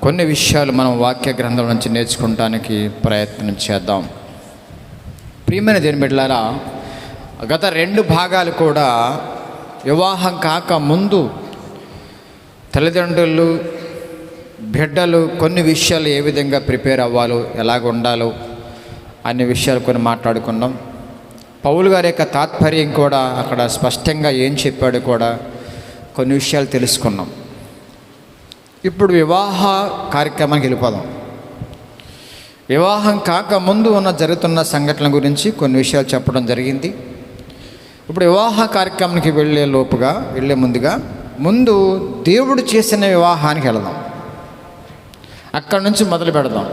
కొన్ని విషయాలు మనం వాక్య గ్రంథం నుంచి నేర్చుకోవడానికి ప్రయత్నం చేద్దాం. ప్రియమైన దేవుని బిడ్డలారా, గత 2 భాగాలు కూడా వివాహం కాక ముందు తల్లిదండ్రులు బిడ్డలు కొన్ని విషయాలు ఏ విధంగా ప్రిపేర్ అవ్వాలో, ఎలాగ ఉండాలో అనే విషయాలు కొన్ని మాట్లాడుకున్నాం. పౌలు గారి యొక్క తాత్పర్యం కూడా అక్కడ స్పష్టంగా ఏం చెప్పాడు కూడా కొన్ని విషయాలు తెలుసుకున్నాం. ఇప్పుడు వివాహ కార్యక్రమానికి వెళ్ళిపోదాం. వివాహం కాక ముందు జరుగుతున్న సంఘటనల గురించి కొన్ని విషయాలు చెప్పడం జరిగింది. ఇప్పుడు వివాహ కార్యక్రమానికి వెళ్ళే ముందు దేవుడు చేసిన వివాహానికి వెళదాం. అక్కడి నుంచి మొదలు పెడదాం.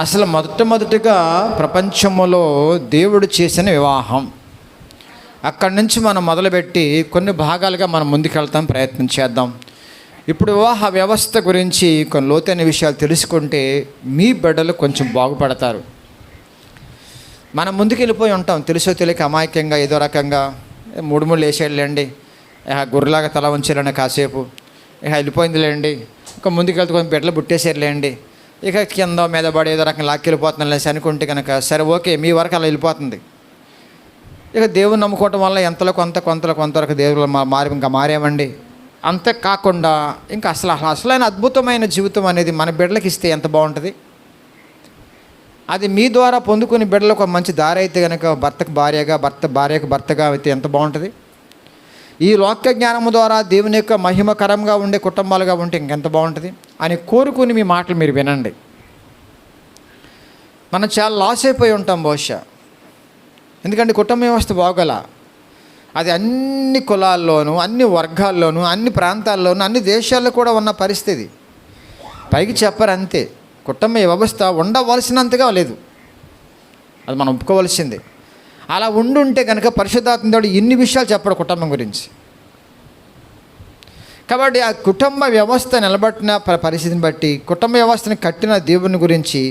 అసలు మొట్టమొదటిగా ప్రపంచంలో దేవుడు చేసిన వివాహం, అక్కడి నుంచి మనం మొదలుపెట్టి కొన్ని భాగాలుగా మనం ముందుకెళ్తాం, ప్రయత్నం చేద్దాం. ఇప్పుడు వివాహ వ్యవస్థ గురించి కొన్ని లోతైన విషయాలు తెలుసుకుంటే మీ బిడ్డలు కొంచెం బాగుపడతారు. మనం ముందుకు వెళ్ళిపోయి ఉంటాం, తెలుసో తెలియక అమాయకంగా ఏదో రకంగా 3 వేసేళ్ళండి, గుర్రలాగా తల ఉంచాలండి, కాసేపు వెళ్ళిపోయిందిలేండి, ఇంకా ముందుకెళ్తే కొంచెం బిడ్డలు పుట్టేసేరులేండి, ఇక కింద మీద పడి ఏదో రకంగా లాక్కెళ్ళిపోతున్నాం లేసి అనుకుంటే కనుక సరే ఓకే మీ వరకు అలా వెళ్ళిపోతుంది. ఇక దేవుని నమ్ముకోవటం వల్ల ఎంతలో కొంత వరకు దేవుళ్ళు ఇంకా మారేమండి. అంతే కాకుండా ఇంకా అసలైన అద్భుతమైన జీవితం అనేది మన బిడ్డలకి ఇస్తే ఎంత బాగుంటుంది. అది మీ ద్వారా పొందుకుని బిడ్డలకు ఒక మంచి దారి అయితే కనుక భర్తకు భార్యగా, భార్యకు భర్తగా అయితే ఎంత బాగుంటుంది. ఈ లోక జ్ఞానము ద్వారా దేవుని యొక్క మహిమకరంగా ఉండే కుటుంబాలుగా ఉంటే ఇంకెంత బాగుంటుంది అని కోరుకుని మీ మాటలు మీరు వినండి. మనం చాలా లాస్ అయిపోయి ఉంటాం బహుశా, ఎందుకంటే కుటుంబ వ్యవస్థ బాగోలా. అది అన్ని కులాల్లోనూ, అన్ని వర్గాల్లోనూ, అన్ని ప్రాంతాల్లోనూ, అన్ని దేశాల్లో కూడా ఉన్న పరిస్థితి. పైకి చెప్పరు అంతే, కుటుంబ వ్యవస్థ ఉండవలసినంతగా లేదు, అది మనం ఒప్పుకోవలసిందే. అలా ఉండుంటే కనుక పరిశుద్ధాత్ముడు ఇన్ని విషయాలు చెప్పడు కుటుంబం గురించి. కాబట్టి ఆ కుటుంబ వ్యవస్థ నిలబట్టిన పరిస్థితిని బట్టి, కుటుంబ వ్యవస్థని కట్టిన దేవుని గురించి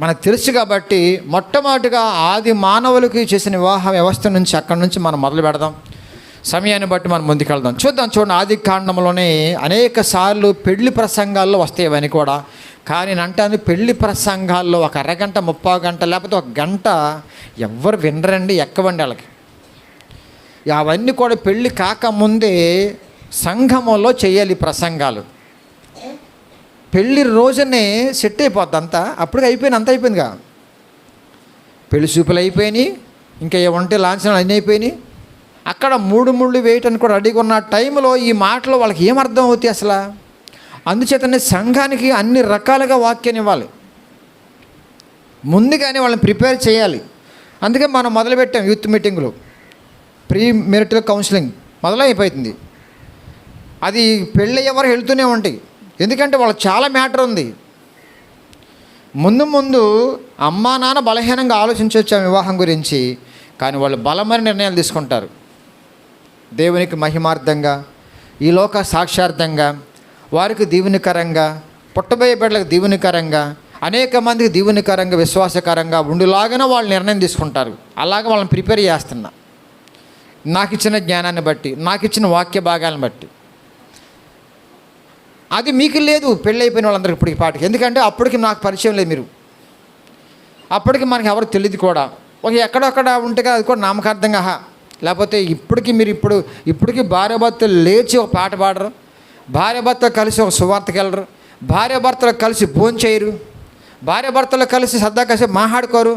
మనకు తెలుసు. కాబట్టి మొట్టమొదటిగా ఆది మానవులకి చేసిన వివాహ వ్యవస్థ నుంచి అక్కడి నుంచి మనం మొదలు పెడదాం. సమయాన్ని బట్టి మనం ముందుకెళ్దాం. చూడండి, ఆది కాండంలోనే అనేక సార్లు పెళ్లి ప్రసంగాల్లో వస్తాయి ఇవన్నీ కూడా. కానీ అంటాను, పెళ్లి ప్రసంగాల్లో ఒక అరగంట, 30 గంట, లేకపోతే 1 గంట ఎవ్వరు వినరండి, ఎక్కవండి వాళ్ళకి. అవన్నీ కూడా పెళ్ళి కాకముందే సంఘములో చేయాలి ప్రసంగాలు. పెళ్ళి రోజునే సెట్ అయిపోద్ది అంతా, అప్పటికి అంత అయిపోయిందిగా. పెళ్లి చూపులు అయిపోయినాయి, ఇంకా ఏమంటే లాంఛనాలు అన్నీ అయిపోయినాయి. అక్కడ 3 వేయటానికి కూడా రెడీగా ఉన్న టైంలో ఈ మాటలు వాళ్ళకి ఏమర్థం అవుతాయి అసలు. అందుచేతనే సంఘానికి అన్ని రకాలుగా వాక్యాన్ని ఇవ్వాలి, ముందుగానే వాళ్ళని ప్రిపేర్ చేయాలి. అందుకే మనం మొదలుపెట్టాం యూత్ మీటింగ్లో ప్రీ మెరిటల్ కౌన్సిలింగ్ మొదలైపోతుంది. అది పెళ్ళి ఎవరు వెళ్తూనే ఉంటాయి, ఎందుకంటే వాళ్ళకి చాలా మ్యాటర్ ఉంది. ముందు అమ్మా నాన్న బలహీనంగా ఆలోచించవచ్చు వివాహం గురించి, కానీ వాళ్ళు బలమైన నిర్ణయాలు తీసుకుంటారు. దేవునికి మహిమార్థంగా, ఈ లోక సాక్షార్థంగా, వారికి దీవెనకరంగా, పుట్టబోయే బిడ్డలకు దీవెనకరంగా, అనేక మందికి దీవెనకరంగా, విశ్వాసకరంగా ఉండులాగానే వాళ్ళు నిర్ణయం తీసుకుంటారు. అలాగే వాళ్ళని ప్రిపేర్ చేస్తున్నా, నాకు ఇచ్చిన జ్ఞానాన్ని బట్టి, నాకు ఇచ్చిన వాక్య భాగాలను బట్టి. అది మీకు లేదు పెళ్ళి అయిపోయిన వాళ్ళందరికీ ఇప్పటికి పాటికి, ఎందుకంటే అప్పటికి నాకు పరిచయం లేదు, మీరు అప్పటికి మనకి ఎవరు తెలియదు కూడా. ఒక ఎక్కడొక్కడ ఉంటే కదా అది కూడా నామకార్థంగా. లేకపోతే ఇప్పటికి భార్యాభర్తలు లేచి ఒక పాట పాడరు, భార్యాభర్తలు కలిసి ఒక సువార్తకి వెళ్ళరు, భార్యాభర్తలు కలిసి భోజనం చేయరు, భార్యాభర్తలు కలిసి సరదా కలిసి మాట్లాడుకోరు.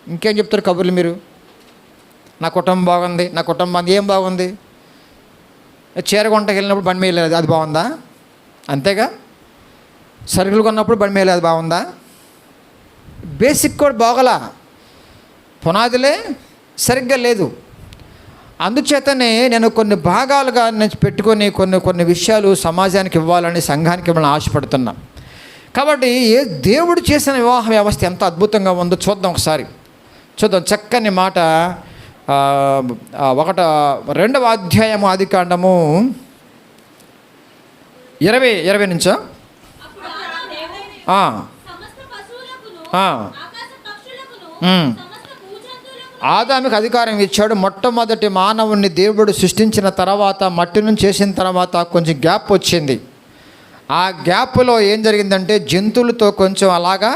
ఇంకేం చెప్తారు కబుర్లు మీరు? నా కుటుంబం బాగుంది, నా కుటుంబం ఏం బాగుంది? చీర కొంటకి వెళ్ళినప్పుడు బండి మీద అది బాగుందా? అంతేగా. సరుకులు కొన్నప్పుడు బండి మీద అది బాగుందా? బేసిక్ కూడా బాగలా, పునాదులే సరిగ్గా లేదు. అందుచేతనే నేను కొన్ని భాగాలుగా నేను పెట్టుకొని కొన్ని విషయాలు సమాజానికి ఇవ్వాలని, సంఘానికి ఇవ్వాలని ఆశపడుతున్నా. కాబట్టి దేవుడు చేసిన వివాహ వ్యవస్థ ఎంత అద్భుతంగా ఉందో చూద్దాం ఒకసారి. చక్కని మాట 2వ అధ్యాయము ఆది కాండము 20 నుంచో. ఆదాముకి అధికారం ఇచ్చాడు. మొట్టమొదటి మానవుణ్ణి దేవుడు సృష్టించిన తర్వాత, మట్టి నుంచి చేసిన తర్వాత కొంచెం గ్యాప్ వచ్చింది. ఆ గ్యాప్లో ఏం జరిగిందంటే జంతువులతో కొంచెం అలాగా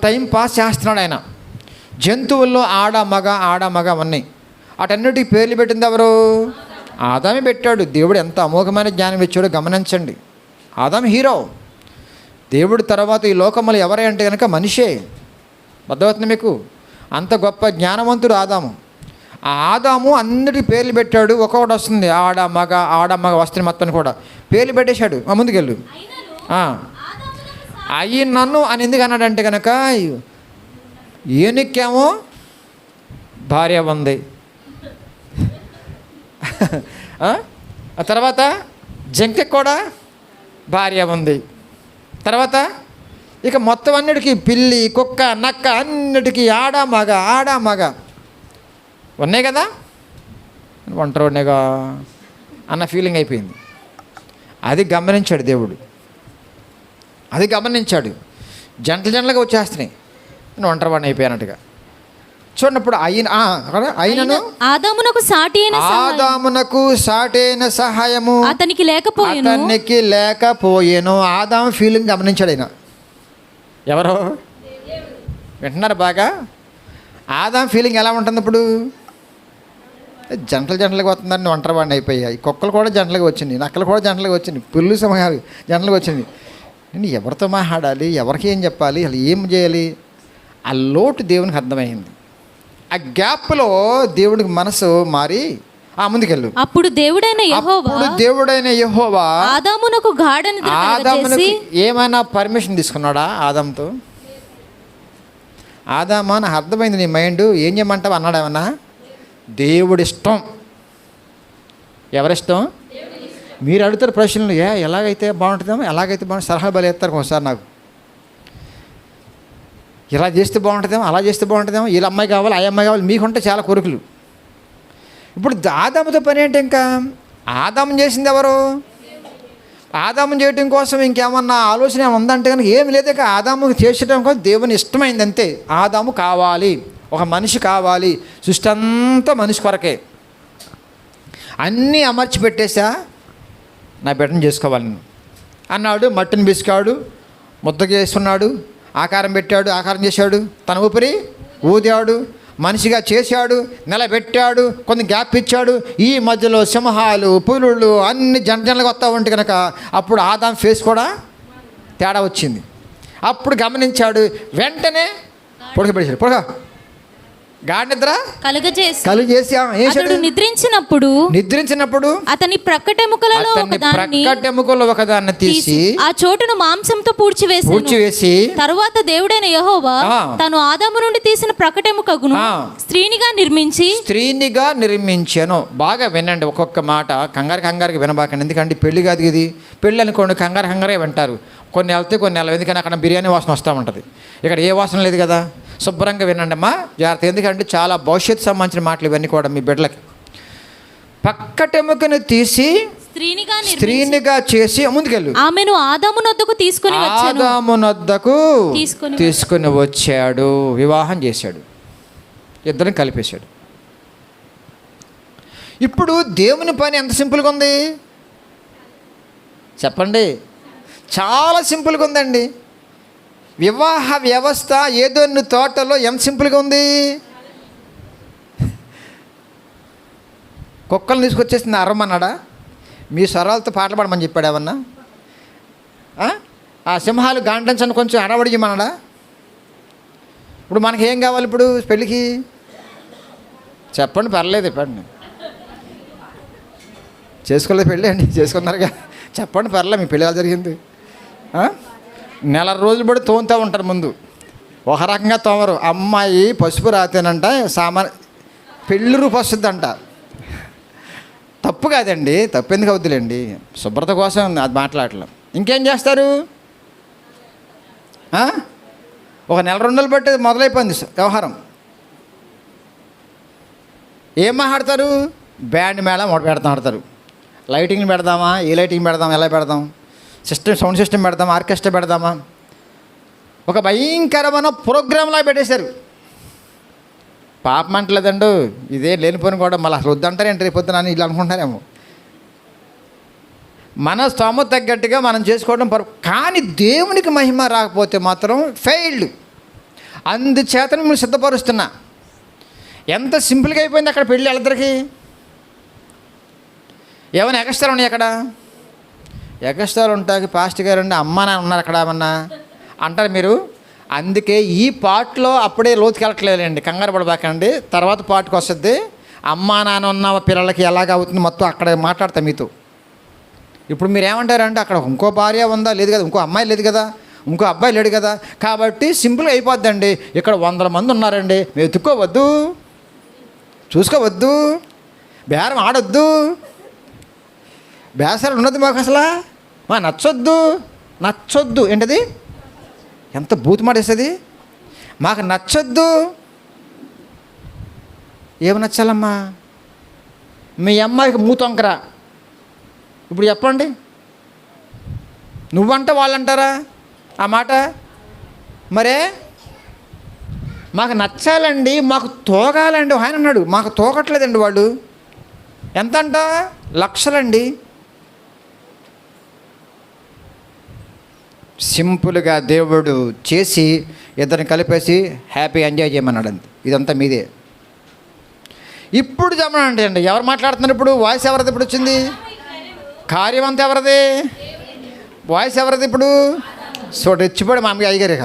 టైం పాస్ చేస్తున్నాడు ఆయన. జంతువుల్లో ఆడ మగ ఉన్నాయి. అటన్నిటికి పేర్లు పెట్టింది ఎవరు? ఆదామే పెట్టాడు. దేవుడు ఎంత అమోఘమైన జ్ఞానం ఇచ్చాడో గమనించండి. ఆదాము హీరో. దేవుడు తర్వాత ఈ లోకంలో ఎవరే అంటే కనుక మనిషే. అర్థమవుతుంది మీకు? అంత గొప్ప జ్ఞానవంతుడు ఆదాము. ఆ ఆదాము అన్నిటికీ పేర్లు పెట్టాడు. ఒక్కొక్కటి వస్తుంది, ఆడ మగ వస్తుంది, మొత్తాన్ని కూడా పేర్లు పెట్టేశాడు. ముందుకెళ్ళు. అయ్యి నన్ను అని ఎందుకు అన్నాడంటే కనుక ఏనుక్కేమో భార్య ఉంది, ఆ తర్వాత జింకకి కూడా భార్య ఉంది, తర్వాత ఇక మొత్తం అన్నిటికీ పిల్లి, కుక్క, నక్క అన్నిటికీ ఆడ మగ ఉన్నాయి కదా, ఒంటరి ఉన్నాయిగా అన్న ఫీలింగ్ అయిపోయింది. అది గమనించాడు దేవుడు. అది గమనించాడు. జంటలుగా వచ్చేస్తున్నాయి, నేను ఒంటరివాడిని అయిపోయానట్టుగా. చూడప్పుడు అయినను ఆదామునకు సాటైన సహాయము అతనికి లేకపోయేను. ఆదాము ఫీలింగ్ గమనించాడు ఆయన. ఎవరో వింటున్నారు బాగా? ఆదాము ఫీలింగ్ ఎలా ఉంటుంది ఇప్పుడు? జంటలుగా వస్తుందని ఒంటరివాడిని అయిపోయాయి. కుక్కలు కూడా జంటలుగా వచ్చింది, నక్కలు కూడా జంటలుగా వచ్చింది, పుల్లు సమయాలు జంటలుగా వచ్చింది. నేను ఎవరితో మాట్లాడాలి, ఎవరికి ఏం చెప్పాలి, అసలు ఏం చేయాలి? ఆ లోటు దేవునికి అర్థమైంది. ఆ గ్యాప్లో దేవుడికి మనసు మారి ముందుకెళ్ళు. అప్పుడు దేవుడైన యెహోవా ఆదామునకు ఏమైనా పర్మిషన్ తీసుకున్నాడా ఆదాముతో? ఆదామా, నాకు అర్థమైంది నీ మైండ్, ఏం చేయమంటావు అన్నాడు ఏమన్నా? దేవుడి ఇష్టం. ఎవరిష్టం? మీరు అడుగుతారు ప్రశ్నలు, ఎలాగైతే బాగుంటుందేమో, ఎలాగైతే బాగుంటుంది, సలహా బలి ఎత్తారు ఒకసారి నాకు. ఇలా చేస్తే బాగుంటుందేమో, అలా చేస్తే బాగుంటుందేమో, వీళ్ళ అమ్మాయి కావాలి, ఆ అమ్మాయి కావాలి, మీకుంటే చాలా కోరికలు. ఇప్పుడు ఆదాముతో పని ఏంటి? ఇంకా ఆదాము చేసింది ఎవరు? ఆదాము చేయటం కోసం ఇంకేమన్నా ఆలోచన ఉందంటే కనుక ఏమి లేదు. ఇక ఆదాము చేసడం కోసం దేవుని ఇష్టమైంది అంతే. ఆదాము కావాలి, ఒక మనిషి కావాలి, సృష్టి అంతా మనిషి కొరకే. అన్నీ అమర్చి పెట్టేశా, నా బిడ్డను చేసుకోవాలి అన్నాడు. మట్టిని బిసుకాడు, ముద్ద చేసుకున్నాడు, ఆకారం పెట్టాడు, ఆకారం చేశాడు, తన ఊపిరి ఊదాడు, మనిషిగా చేశాడు, నిలబెట్టాడు, కొన్ని గ్యాప్ ఇచ్చాడు. ఈ మధ్యలో సింహాలు, పులులు అన్ని జంటలుగా వస్తూ ఉంటే కనుక అప్పుడు ఆదాం ఫేస్ కూడా తేడా వచ్చింది. అప్పుడు గమనించాడు, వెంటనే పొడగ గాఢనిద్ర కలుగజేసి నిద్రించినప్పుడు అతని ప్రక్కటెముకలలో ఒకదాన్ని తీసి ఆ చోటును మాంసంతో పూడ్చివేసి తరువాత దేవుడైన యెహోవా తాను ఆదాము నుండి తీసిన ప్రక్కటెముకను స్త్రీనిగా నిర్మించాను. బాగా వినండి, ఒక్కొక్క మాట కంగారికి వినబాకండి. ఎందుకంటే పెళ్లి కాదు ఇది. పెళ్ళి అనుకోండి కంగారే వింటారు. కొన్ని వెళ్తే కొన్ని వెళ్ళవు. ఎందుకంటే అక్కడ బిర్యానీ వాసన వస్తూ ఉంటుంది, ఇక్కడ ఏ వాసన లేదు కదా. శుభ్రంగా వినండి అమ్మా, జాగ్రత్త. ఎందుకంటే చాలా భవిష్యత్తు సంబంధించిన మాటలు ఇవన్నీ కూడా మీ బిడ్డలకి. పక్కటెముకను తీసి స్త్రీనిగా చేసి ముందుకెళ్ళు. ఆమెను ఆదామునొద్దకు తీసుకుని వచ్చాడు, వివాహం చేశాడు, ఇద్దరిని కలిపేశాడు. ఇప్పుడు దేవుని పని ఎంత సింపుల్గా ఉంది చెప్పండి? చాలా సింపుల్గా ఉందండి. వివాహ వ్యవస్థ ఏదోన్ని తోటలో ఎంత సింపుల్గా ఉంది. కుక్కలను తీసుకొచ్చేసింది అరమన్నాడా? మీ స్వరాలతో పాటలు పాడమని చెప్పాడు ఏమన్నా? ఆ సింహాలు గాండ్లించని కొంచెం అడవడియమన్నాడా? ఇప్పుడు మనకి ఏం కావాలి ఇప్పుడు పెళ్ళికి? చెప్పండి, పర్లేదు చెప్పండి. చేసుకోలేదు పెళ్ళి అండి, చేసుకున్నారుగా, చెప్పండి పర్లేదు. మీ పెళ్ళి ఎలా జరిగింది? నెల రోజులు పడి తోముతూ ఉంటారు. ముందు ఒక రకంగా తోమరు. అమ్మాయి పసుపు రాతేనంట పెళ్ళి రూపు వస్తుందంట. తప్పు కాదండి, తప్పు ఎందుకు అవుతులేండి, శుభ్రత కోసం అది మాట్లాడలేం. ఇంకేం చేస్తారు? ఒక నెల 2 నెలలు బట్టి మొదలైపోయింది వ్యవహారం. ఏం మాట్లాడతారు? బ్యాండ్ మేళం ఒకటి ఆడతారు. లైటింగ్లు పెడదామా, ఏ లైటింగ్ పెడదాం, ఎలా పెడదాం, సౌండ్ సిస్టమ్ పెడదామా, ఆర్కెస్ట్రా పెడదామా, ఒక భయంకరమైన ప్రోగ్రాంలా పెట్టేశారు. పాపం అంటలేదండు, ఇదే లేనిపోయిన కూడా మళ్ళీ అసలు వద్దంటారేంటి రేపు పొద్దున అని ఇలా అనుకుంటారేమో. మన స్తోమత తగ్గట్టుగా మనం చేసుకోవడం కానీ దేవునికి మహిమ రాకపోతే మాత్రం ఫెయిల్డ్. అందుచేత మిమ్మల్ని సిద్ధపరుస్తున్నా. ఎంత సింపుల్గా అయిపోయింది అక్కడ పెళ్ళి వాళ్ళిద్దరికి. ఏమైనా ఎగస్ట్రాలు ఉన్నాయి అక్కడ? ఎగస్ట్రాలు ఉంటాకి పాస్ట్ గారు అండి అమ్మ నాన్న ఉన్నారు అక్కడ ఏమన్నా అంటారు మీరు. అందుకే ఈ పాటలో అప్పుడే లోతుకెళ్ళట్లేదండి, కంగారు పడబాకండి. తర్వాత పాటకు వస్తుంది. అమ్మా నాన్న ఉన్న పిల్లలకి ఎలాగ అవుతుంది మొత్తం అక్కడ మాట్లాడతా మీతో. ఇప్పుడు మీరు ఏమంటారంటే అక్కడ ఇంకో భార్య ఉందా? లేదు కదా. ఇంకో అమ్మాయి లేదు కదా. ఇంకో అబ్బాయి లేడు కదా. కాబట్టి సింపుల్గా అయిపోద్దండి. ఇక్కడ 100 మంది ఉన్నారండి, మేము ఎత్తుక్కోవద్దు, చూసుకోవద్దు, బేరం ఆడొద్దు, బేసాలు ఉన్నది మాకు అసలు మా నచ్చొద్దు ఏంటది? ఎంత బూతు మాటేస్తుంది. మాకు నచ్చొద్దు. ఏమి నచ్చాలమ్మా? మీ అమ్మాయికి మూతొంకరా. ఇప్పుడు చెప్పండి, నువ్వంట వాళ్ళంటారా ఆ మాట? మరే మాకు నచ్చాలండి, మాకు తోగాలండి. ఆయన అన్నాడు మాకు తోగట్లేదండి వాళ్ళు. ఎంత అంట? లక్షలండి. సింపుల్గా దేవుడు చేసి ఇద్దరిని కలిపేసి హ్యాపీ ఎంజాయ్ చేయమన్నాడు. అంతే. ఇదంతా మీదే. ఇప్పుడు చెప్పనండి అండి, ఎవరు మాట్లాడుతున్నారు ఇప్పుడు? వాయిస్ ఎవరిది ఇప్పుడు వచ్చింది? కార్యం అంతా ఎవరిది? వాయిస్ ఎవరిది ఇప్పుడు? సో రెచ్చిపోయాడు మా అమ్మకి అయ్యగారు.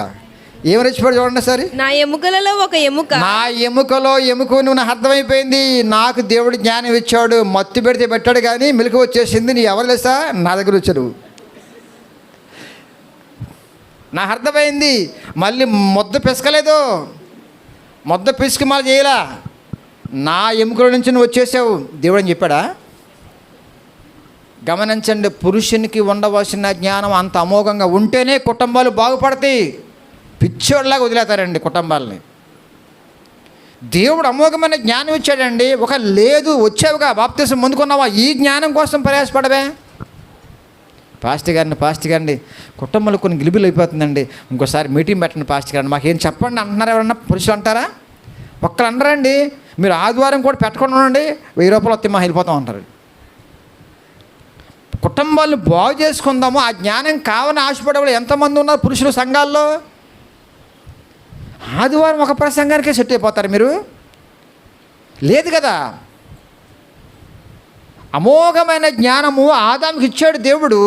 ఏమి రెచ్చిపోయాడు చూడండి సరే. నా ఎముకలలో ఒక ఎముక, నా ఎముకలో ఎముక నువ్వు నాకు అర్థమైపోయింది. నాకు దేవుడు జ్ఞానం ఇచ్చాడు. మత్తు పెడితే పెట్టాడు కానీ మెలకు వచ్చేసింది. నీ ఎవరు లేసా నా దగ్గర వచ్చాడు. నాకు అర్థమైంది. మళ్ళీ మొద్ద పిసకలేదు, మొద్ద పిసికి మళ్ళీ చేయలా. నా ఎముకల నుంచి నువ్వు వచ్చేసావు దేవుడు అని చెప్పాడా? గమనించండి, పురుషునికి ఉండవలసిన జ్ఞానం అంత అమోఘంగా ఉంటేనే కుటుంబాలు బాగుపడతాయి. పిచ్చోళ్ళలాగా వదిలేతారండి కుటుంబాలని. దేవుడు అమోఘమైన జ్ఞానం ఇచ్చాడండి. ఒక లేదు వచ్చావుగా బాప్తిసం పొందుకున్నావా, ఈ జ్ఞానం కోసం ప్రయాసపడవే. పాస్టర్ గారిని కుటుంబంలో కొన్ని గిలిబిలు అయిపోతుందండి, ఇంకోసారి మీటింగ్ పెట్టండి పాస్టర్ గారిని, మాకేం చెప్పండి అంటున్నారు. ఎవరన్నా పురుషులు అంటారా? ఒక్కరు అనరండి. మీరు ఆదివారం కూడా పెట్టకుండా ఉండండి, 1000 రూపాయలు వస్తే మా వెళ్ళిపోతాం అంటారు. కుటుంబాలను బాగు చేసుకుందాము, ఆ జ్ఞానం కావాలని ఆశపడేవాళ్ళు ఎంతమంది ఉన్నారు పురుషులు సంఘాల్లో? ఆదివారం ఒక ప్రసంగానికే సెట్ అయిపోతారు మీరు? లేదు కదా. అమోఘమైన జ్ఞానము ఆదాముకి ఇచ్చాడు దేవుడు.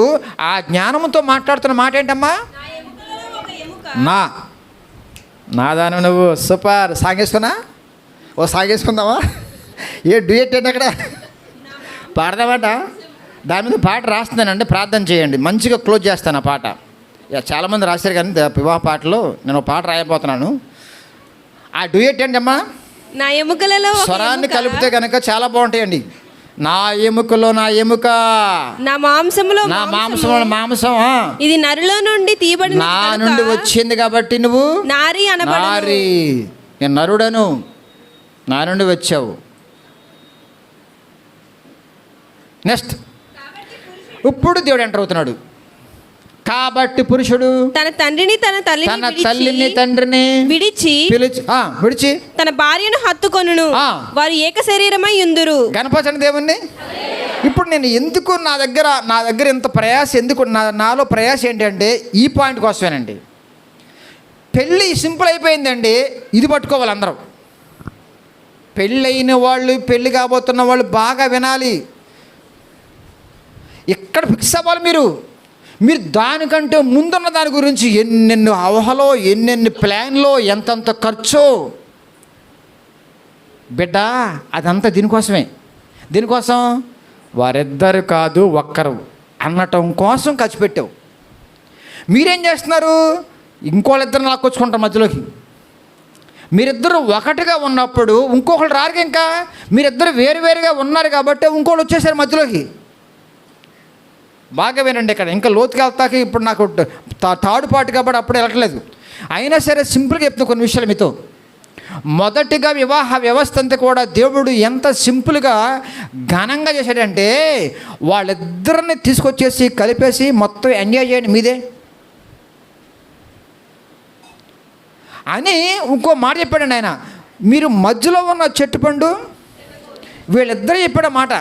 ఆ జ్ఞానంతో మాట్లాడుతున్న మాట ఏంటమ్మా? నా దాని నువ్వు సూపర్. సాగేసుకున్నా? సాగేసుకుందామా? ఏ డ్యూయట్ ఏంటి అక్కడ పాడదామాట? దాని మీద పాట రాస్తున్నానండి, ప్రార్థన చేయండి. మంచిగా క్లోజ్ చేస్తాను ఆ పాట. చాలామంది రాశారు కానీ వివాహ పాటలో నేను పాట రాయబోతున్నాను. ఆ డ్యూయట్ ఏంటమ్మా? నా ఎముకలలో స్వరాన్ని కలిపితే కనుక చాలా బాగుంటాయండి. నా ఎముకలో నా ఎముక, నా మాంసంలో మాంసం, ఇది నరులో నుండి తీయబడిన నా నుండి వచ్చింది కాబట్టి నువ్వు నారి అనబడును. నారి, నేను నరుడను, నా నుండి వచ్చావు. నెక్స్ట్, ఇప్పుడు దేవుడు ఎంటర్ అవుతున్నాడు. కాబట్టి పురుషుడు తన తండ్రిని తన తల్లిని తండ్రిని విడిచి తన భార్యను హత్తుకొనును, వారు ఏక శరీరమై యుందురు. గణపచండి దేవుణ్ణి. ఇప్పుడు నేను ఎందుకు నా దగ్గర ఇంత ప్రయాస ఎందుకు, నాలో ప్రయాస ఏంటంటే ఈ పాయింట్ కోసమేనండి. పెళ్ళి సింపుల్ అయిపోయిందండి, ఇది పట్టుకోవాలి అందరూ. పెళ్ళైన వాళ్ళు, పెళ్ళి కాబోతున్న వాళ్ళు బాగా వినాలి. ఇక్కడ ఫిక్స్ అవ్వాలి మీరు దానికంటే ముందున్న దాని గురించి ఎన్నెన్ని ఊహలో, ఎన్నెన్ని ప్లాన్లో, ఎంతంత ఖర్చు. బిడ్డ అదంతా దీనికోసం వారిద్దరు కాదు ఒక్కరు అనటం కోసం ఖర్చు పెట్టావు. మీరేం చేస్తున్నారు? ఇంకోళ్ళిద్దరు లాక్కొచ్చుకుంటారు మధ్యలోకి. మీరిద్దరు ఒకటిగా ఉన్నప్పుడు ఇంకొకళ్ళు రారు. ఇంకా మీరిద్దరు వేరువేరుగా ఉన్నారు కాబట్టి ఇంకోళ్ళు వచ్చేసారు మధ్యలోకి. బాగా వినండి, ఇక్కడ ఇంకా లోతుకి వెళ్తాకి ఇప్పుడు నాకు థర్డ్ పార్ట్ కాబట్టి అప్పుడు వెళ్ళట్లేదు. అయినా సరే సింపుల్గా చెప్తున్నా కొన్ని విషయాలు మీతో. మొదటిగా వివాహ వ్యవస్థ అంతా కూడా దేవుడు ఎంత సింపుల్గా ఘనంగా చేశాడంటే, వాళ్ళిద్దరిని తీసుకొచ్చేసి కలిపేసి మొత్తం ఎంజాయ్ చేయండి మీదే అని ఇంకో మాట చెప్పాడండి ఆయన. మీరు మధ్యలో ఉన్న చెట్టు పండు వీళ్ళిద్దరూ చెప్పాడు మాట.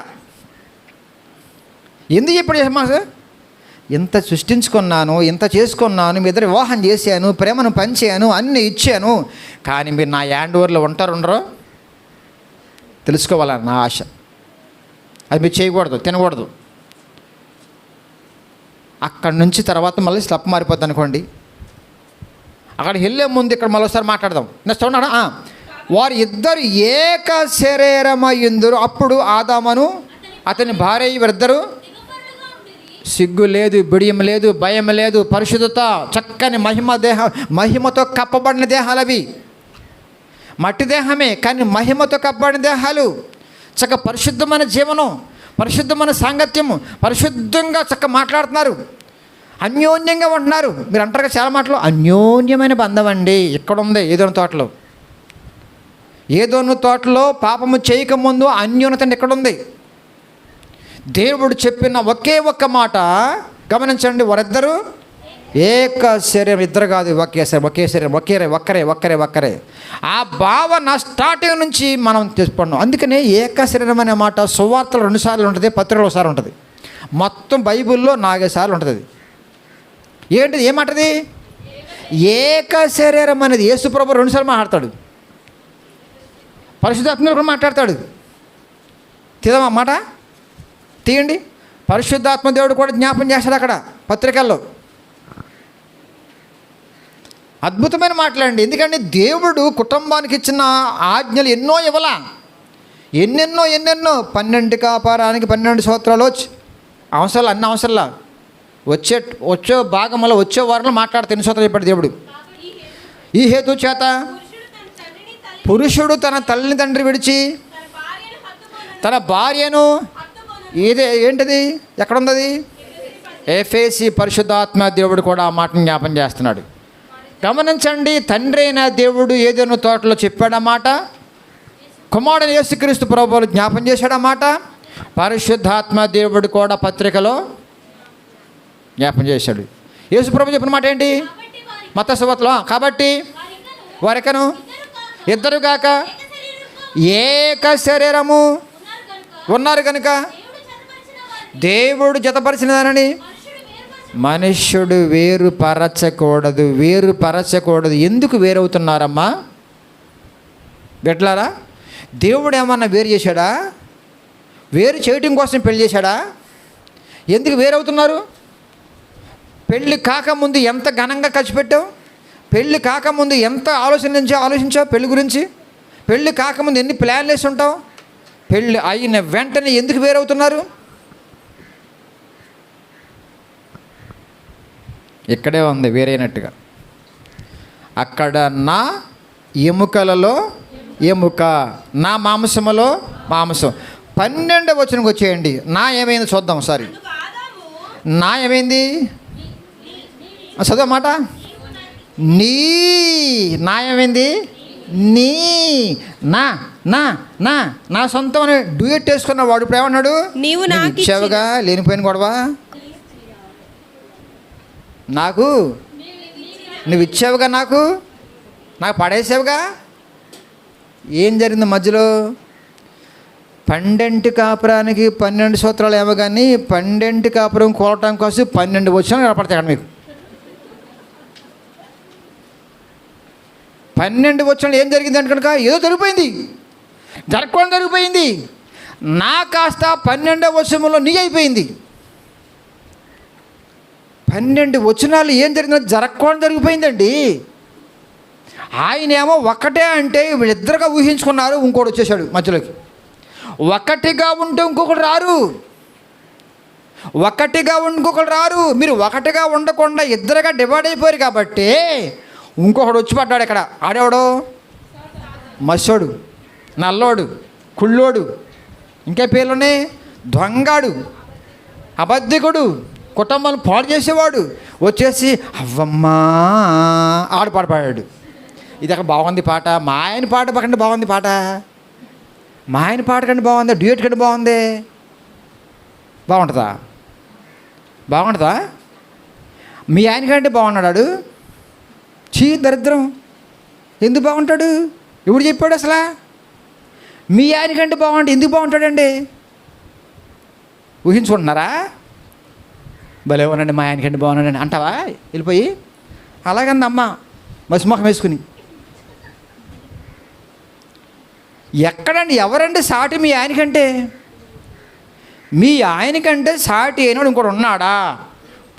ఎందుకు చెప్పాడు మాట? ఇంత సృష్టించుకున్నాను, ఇంత చేసుకున్నాను, మీ ఇద్దరు వివాహం చేశాను, ప్రేమను పంచాను, అన్నీ ఇచ్చాను, కానీ మీరు నా హ్యాండ్ ఓవర్లో ఉండరో తెలుసుకోవాలని నా ఆశ. అది మీరు చేయకూడదు, తినకూడదు. అక్కడి నుంచి తర్వాత మళ్ళీ స్లప్ మారిపోద్ది అనుకోండి. అక్కడ వెళ్ళే ముందు ఇక్కడ మరోసారి మాట్లాడదాం. నెక్స్ట్ ఉన్నాడా? వారు ఇద్దరు ఏక శరీరమయ్యుందురు. అప్పుడు ఆదామును అతని భార్య వీరిద్దరు సిగ్గు లేదు, బిడియం లేదు, భయం లేదు, పరిశుద్ధత, చక్కని మహిమతో కప్పబడిన దేహాలు అవి. మట్టి దేహమే కానీ మహిమతో కప్పబడిన దేహాలు. చక్క పరిశుద్ధమైన జీవనం, పరిశుద్ధమైన సాంగత్యము, పరిశుద్ధంగా చక్క మాట్లాడుతున్నారు, అన్యోన్యంగా ఉంటున్నారు. మీరు అంటారు చాలా మాటలు, అన్యోన్యమైన బంధం అండి. ఇక్కడ ఉంది ఏదోని తోటలో. ఏదోని తోటలో పాపము చేయకముందు అన్యోన్యత ఇక్కడ ఉంది. దేవుడు చెప్పిన ఒకే ఒక్క మాట గమనించండి, వారిద్దరూ ఏక శరీరం. ఇద్దరు కాదు, ఒకే శరీరం, ఒకే శరీరం, ఒక్కరే. ఆ భావన స్టార్టింగ్ నుంచి మనం తెలుసుకున్నాం. అందుకనే ఏక శరీరం అనే మాట సువార్తలు 2 సార్లు ఉంటుంది, పత్రికలు 1 సారి ఉంటుంది, మొత్తం బైబిల్లో 4 సార్లు ఉంటుంది. ఏంటిది? ఏమాటది? ఏక శరీరం అనేది యేసుప్రభు 2 సార్లు మాట్లాడతాడు, పరిశుద్ధాత్మ కూడా మాట్లాడతాడు. తీద్దామా మాట? తీయండి. పరిశుద్ధాత్మ దేవుడు కూడా జ్ఞాపం చేస్తాడు అక్కడ పత్రికల్లో. అద్భుతమైన మాటలండి. ఎందుకంటే దేవుడు కుటుంబానికి ఇచ్చిన ఆజ్ఞలు ఎన్నో ఇవ్వలా, ఎన్నెన్నో 12 కాపారానికి 12 సంవత్సరాలు అవసరాలు, అన్ని అవసరంలా వచ్చే భాగంలో వచ్చే వారంలో మాట్లాడితే 2 సంవత్సరాలు చెప్పాడు దేవుడు. ఈ హేతు చేత పురుషుడు తన తల్లిని తండ్రి విడిచి తన భార్యను ఏంటిది? ఎక్కడుంది? ఎఫెసీ పరిశుద్ధాత్మ దేవుడు కూడా ఆ మాటను జ్ఞాపం చేస్తున్నాడు. గమనించండి, తండ్రి అయిన దేవుడు ఏదైనా తోటలో చెప్పాడన్నమాట, కుమారుడు యేసుక్రీస్తు ప్రభువులు జ్ఞాపం చేశాడన్నమాట, పరిశుద్ధాత్మ దేవుడు కూడా పత్రికలో జ్ఞాపం చేశాడు. యేసు ప్రభు చెప్పిన మాట ఏంటి? మత్తయి సువార్తలో, కాబట్టి వారికను ఇద్దరుగాక ఏక శరీరము ఉన్నారు కనుక దేవుడు జతపరిచినదానని మనుష్యుడు వేరుపరచకూడదు. ఎందుకు వేరవుతున్నారమ్మా బిడ్డలారా? దేవుడు ఏమన్నా వేరు చేశాడా? వేరు చేయటం కోసం పెళ్లి చేశాడా? ఎందుకు వేరవుతున్నారు? పెళ్ళి కాకముందు ఎంత ఘనంగా ఖర్చు పెట్టావు? పెళ్ళి కాకముందు ఎంత ఆలోచించావు పెళ్ళి గురించి? పెళ్ళి కాకముందు ఎన్ని ప్లాన్లు వేసి ఉంటావు? పెళ్ళి అయిన వెంటనే ఎందుకు వేరవుతున్నారు? ఇక్కడే ఉంది వేరైనట్టుగా. అక్కడ నా ఎముకలలో ఎముక, నా మాంసములో మాంసం. 12వ వచనంకి వచ్చేయండి. నా ఏమైంది చూద్దాం ఒకసారి. నా ఏమైంది చదువు మాట. నీ నా ఏమైంది? నీ నా నా నా నా సొంతం అని డ్యూయట్ వేసుకున్న వాడు ఇప్పుడు ఏమన్నాడు? నీవు ఇచ్చావుగా, లేనిపోయిన గొడవ నాకు నువ్వు ఇచ్చావుగా, నాకు పడేసావుగా. ఏం జరిగింది మధ్యలో? 12 కాపురానికి 12 సూత్రాలు ఏమో కానీ 12 కాపురం కోలటం కోసం 12 వచనాలు కనపడతాయి అక్కడ మీకు. 12 వచనాలు ఏం జరిగింది కనుక ఏదో జరిగిపోయింది. నా కాస్త 12వ వచనంలో నీ అయిపోయింది. 12 వచనాలు ఏం జరిగిందో జరిగిపోయిందండి. ఆయన ఏమో ఒక్కటే అంటే వీళ్ళిద్దరుగా ఊహించుకున్నారు, ఇంకోటి వచ్చేసాడు మధ్యలోకి. ఒకటిగా ఉంటే ఇంకొకరు రారు. మీరు ఒకటిగా ఉండకుండా ఇద్దరుగా డివైడ్ అయిపోయారు కాబట్టి ఇంకొకడు వచ్చి పడ్డాడు ఇక్కడ. ఆడేవాడు మసోడు, నల్లోడు, కుళ్ళోడు, ఇంకా పేర్లున్నాయి, దొంగాడు, అబద్ధికుడు, కుటుంబాన్ని పాడు చేసేవాడు వచ్చేసి అవ్వమ్మా ఆడు పాడాడు. ఇది అక్కడ బాగుంది పాట. మా ఆయన పాట పక్కన బాగుంది పాట. మా ఆయన పాట కంటే బాగుంది, డ్యూయట్ కంటే బాగుంది. బాగుంటుందా? మీ ఆయన కంటే బాగున్నాడు. చీ దరిద్రం. ఎందుకు బాగుంటాడు? ఎవడు చెప్పాడు అసలు? మీ ఆయనకంటే బాగుంటే ఎందుకు బాగుంటాడండి? ఊహించుకుంటున్నారా? భలే ఉన్నాడండి, మా ఆయనకంటే బాగున్నాడండి అంటావా వెళ్ళిపోయి? అలాగంది అమ్మ మసిమొఖం వేసుకుని. ఎక్కడండి, ఎవరండి సాటి మీ ఆయనకంటే? మీ ఆయనకంటే సాటి అయినాడు ఇంకోటి ఉన్నాడా?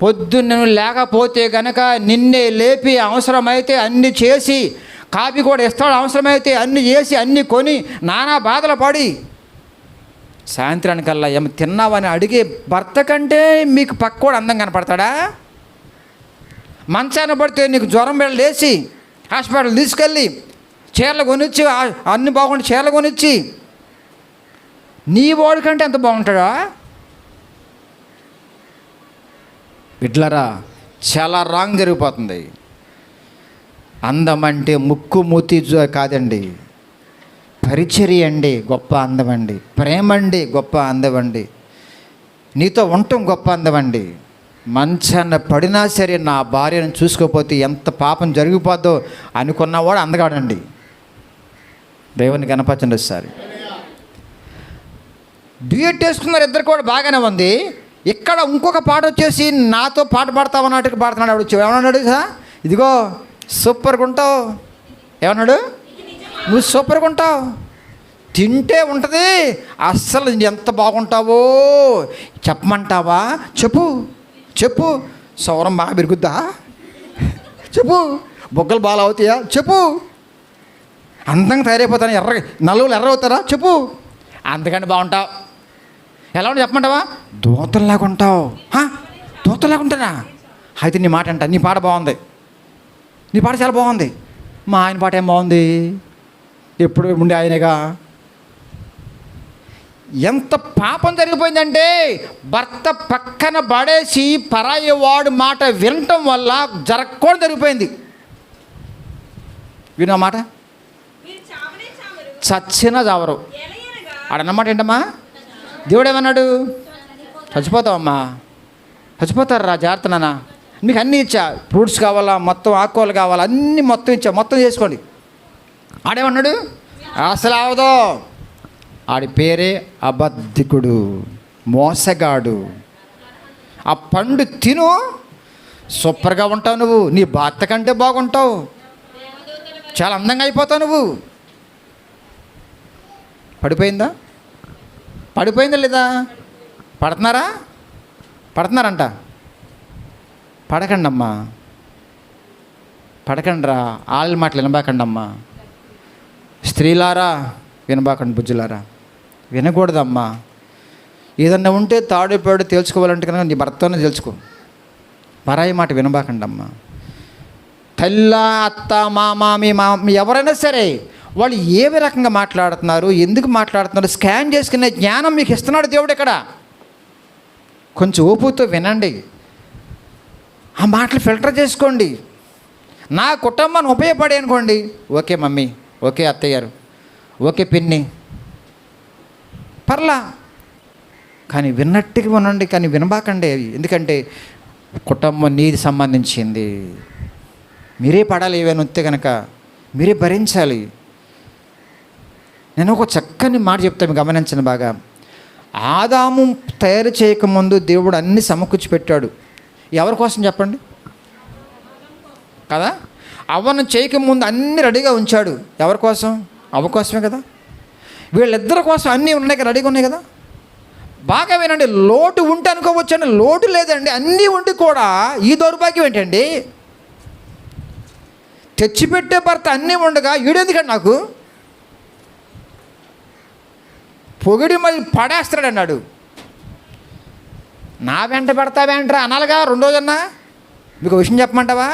పొద్దున్న లేకపోతే గనక నిన్నే లేపి అవసరమైతే అన్నీ చేసి, కాపీ కూడా ఇస్తాడు, అవసరమైతే అన్నీ చేసి అన్నీ కొని నానా బాధలు పడి సాయంత్రానికల్లా ఏమి తిన్నావని అడిగే భర్త కంటే మీకు పక్కోడు అందం కనపడతాడా? మంచాన పడితే నీకు జ్వరం లేచి హాస్పిటల్ తీసుకెళ్ళి చీరలు కొనిచ్చి, అన్ని బాగుండి చీరలు కొనిచ్చి, నీ వాడి కంటే ఎంత బాగుంటాడా? బిడ్డలారా, చాలా రాంగ్ జరిగిపోతుంది. అందం అంటే ముక్కు మూతి కాదండి, పరిచర్య అండి గొప్ప అందం అండి, ప్రేమ అండి గొప్ప అందం అండి, నీతో ఉండటం గొప్ప అందం అండి. మంచాన పడినా సరే నా భార్యను చూసుకోకపోతే ఎంత పాపం జరిగిపోద్దో అనుకున్నవాడు అందగాడండి. దేవుని కనపరచండి ఒకసారి. డ్యూయట్ వేసుకున్నారు ఇద్దరు కూడా, బాగానే ఉంది. ఇక్కడ ఇంకొక పాట వచ్చేసి నాతో పాట పాడతావు నాటికి పాడుతున్నాడు. ఆవిడ వచ్చి ఏమన్నాడు? ఇదిగో సూపర్గా ఉంటావు. ఏమన్నాడు? నువ్వు సూపర్గా ఉంటావు, తింటే ఉంటుంది, అస్సలు ఎంత బాగుంటావో చెప్పమంటావా? చెప్పు చెప్పు. సౌరం బాగా పెరుగుద్దా? చెప్పు. బొగ్గలు బాగా అవుతాయా? చెప్పు. అందంగా తయారైపోతాను, నలుగురు ఎర్ర అవుతారా? చెప్పు. అంతకంటే బాగుంటావు. ఎలా ఉంటే చెప్పమంటావా? దూతల్లాగా ఉంటావు. దూతల్లాగా ఉంటానా? అయితే నీ మాట అంట, నీ పాట బాగుంది, నీ పాట చాలా బాగుంది. మా ఆయన పాట ఏం బాగుంది? ఎప్పుడు ఉండే ఆయనగా. ఎంత పాపం జరిగిపోయిందంటే భర్త పక్కన పడేసి పరాయి వాడు మాట వినటం వల్ల జరగకూడదు జరిగిపోయింది. విన్నా మాట? చచ్చినా చావరు. ఆడన్నమాట ఏంటమ్మా? దేవుడు ఏమన్నాడు? చచ్చిపోతావమ్మా, చచ్చిపోతారా, జాగ్రత్త నాన్న, మీకు అన్నీ ఇచ్చా, ఫ్రూట్స్ కావాలా, మొత్తం ఆకుకూరలు కావాలా, అన్నీ మొత్తం ఇచ్చా, మొత్తం చేసుకోండి. ఆడేమన్నాడు? అసలు అవదో. ఆడి పేరే అబద్ధికుడు, మోసగాడు. ఆ పండు తిను, సూపర్గా ఉంటావు నువ్వు, నీ భర్త కంటే బాగుంటావు, చాలా అందంగా అయిపోతావు నువ్వు. పడిపోయిందా? పడిపోయిందా లేదా? పడుతున్నారంట. పడకండి అమ్మా, పడకండి రా. ఆళ్ళ మాటలు వినబాకండి అమ్మా. స్త్రీలారా వినబాకండి, బుజ్జులారా వినకూడదమ్మా. ఏదన్నా ఉంటే తాడుపేడు తేల్చుకోవాలంటే కనుక నీ భర్తనే తెలుసుకో. పరాయి మాట వినబాకండి అమ్మా. తల్ల, అత్త, మామ, మీ ఎవరైనా సరే వాళ్ళు ఏ రకంగా మాట్లాడుతున్నారు, ఎందుకు మాట్లాడుతున్నారు స్కాన్ చేసుకునే జ్ఞానం మీకు ఇస్తున్నాడు దేవుడు ఇక్కడ. కొంచెం ఓపుతో వినండి, ఆ మాటలు ఫిల్టర్ చేసుకోండి. నా కుటుంబాన్ని ఉపయోగపడే అనుకోండి, ఓకే మమ్మీ, ఓకే అత్తయ్య గారు, ఓకే పిన్ని, పర్లా. కానీ విన్నట్టుగా వినండి, కానీ వినబాకండి. ఎందుకంటే కుటుంబం నీది సంబంధించింది, మీరే పడాలి. ఏమైనా వస్తే కనుక మీరే భరించాలి. నేను ఒక చక్కని మాట చెప్తాను, గమనించండి బాగా. ఆదాము తయారు చేయకముందు దేవుడు అన్ని సమకూర్చి పెట్టాడు. ఎవరి కోసం చెప్పండి కదా? అవ్వను చేయకముందు అన్నీ రెడీగా ఉంచాడు. ఎవరి కోసం? అవ్వ కోసమే కదా. వీళ్ళిద్దరి కోసం అన్నీ ఉన్నాయి కదా, రెడీగా ఉన్నాయి కదా. బాగా వినండి, లోటు ఉంటే అనుకోవచ్చండి, లోటు లేదండి. అన్నీ ఉండి కూడా ఈ దౌర్భాగ్యం ఏంటండి? తెచ్చిపెట్టే భర్త అన్నీ ఉండగా ఈడెందుకండి నాకు పొగిడి మళ్ళీ పడేస్తాడు అన్నాడు. నా వెంట పెడతావేంట్రా అనాలిగా. 2 రోజన్నా మీకు విషయం చెప్పమంటావా?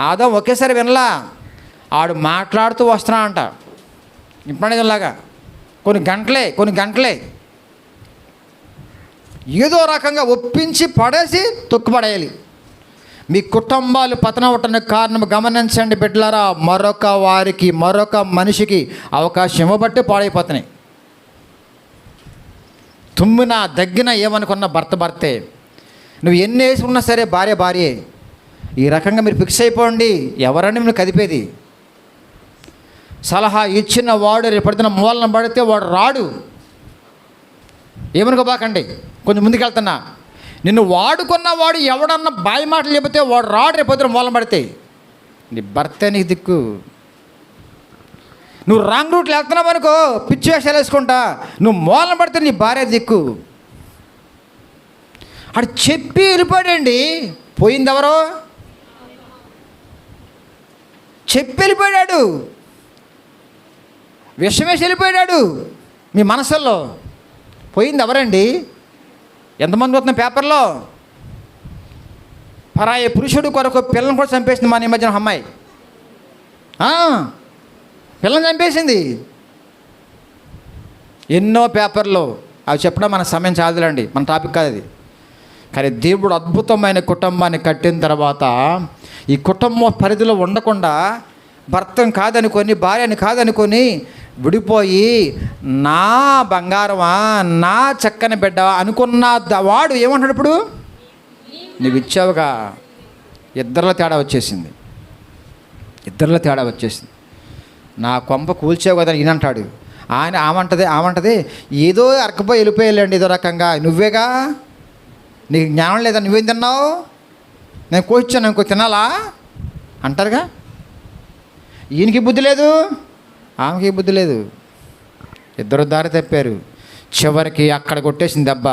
ఆదాం ఒకేసారి వినలా, ఆడు మాట్లాడుతూ వస్తున్నా అంట. ఇప్పుడేలాగా కొన్ని గంటలే ఏదో రకంగా ఒప్పించి పడేసి తొక్కుపడేయాలి. మీ కుటుంబాలు పతనం అవటానికి కారణం గమనించండి బిడ్డలారా. మరొక మనిషికి అవకాశం ఇవ్వబట్టి పాడైపోతున్నాయి. తుమ్మిన దగ్గిన ఏమనుకున్న భర్తే, నువ్వు ఎన్ని వేసుకున్నా సరే భార్యే. ఈ రకంగా మీరు ఫిక్స్ అయిపోండి. ఎవరని మీరు కదిపేది? సలహా ఇచ్చిన వాడు రేపడిన మూలన పడితే వాడు రాడు. ఏమనుకోబాకండి, కొంచెం ముందుకెళ్తున్నా. నిన్ను వాడుకున్న వాడు ఎవడన్నా బాయి మాటలు చెబితే వాడు రాడు రేపొద్దున మూలం పడితే. నీ భర్త నీకు దిక్కు. నువ్వు రాంగ్ రూట్లో వెళ్తున్నావు అనుకో, పిచ్చి వేషాలు వేసుకుంటా, నువ్వు మూలం పడితే నీ భార్య దిక్కు. అడు చెప్పి వెళ్ళిపోయాడండి. పోయింది ఎవరో? చెప్పి వెళ్ళిపోయాడు. విషం వేసి వెళ్ళిపోయాడు మీ మనసుల్లో. పోయింది ఎవరండి? ఎంతమంది వస్తున్న పేపర్లో పరాయి పురుషుడు కొరకు పిల్లలను కూడా చంపేసింది మన ఈ మధ్యన అమ్మాయి. పిల్లల్ని చంపేసింది. ఎన్నో పేపర్లో అవి చెప్పడం మన సమయం చాలదులండి, మన టాపిక్ కాదు అది. కానీ దేవుడు అద్భుతమైన కుటుంబాన్ని కట్టిన తర్వాత ఈ కుటుంబం పరిధిలో ఉండకుండా భర్తను కాదనుకొని భార్యని కాదనుకొని విడిపోయి నా బంగారమా నా చక్కని బిడ్డ అనుకున్న వాడు ఏమంటాడు ఇప్పుడు? నువ్వు ఇచ్చావుగా. ఇద్దరిలో తేడా వచ్చేసింది. నా కొంప కూల్చావు కదా ఈయనంటాడు. ఆమంటది ఏదో అరకపోయి వెళ్ళిపోయాలండి ఏదో రకంగా. నువ్వేగా, నీకు జ్ఞానం లేదా? నువ్వేం తిన్నావు? నేను కోయించాను ఇంకో తినాలా అంటారుగా. ఈయనకి బుద్ధి లేదు, ఆమెకి బుద్ధి లేదు. ఇద్దరు దారి తప్పారు. చివరికి అక్కడ కొట్టేసింది దెబ్బ.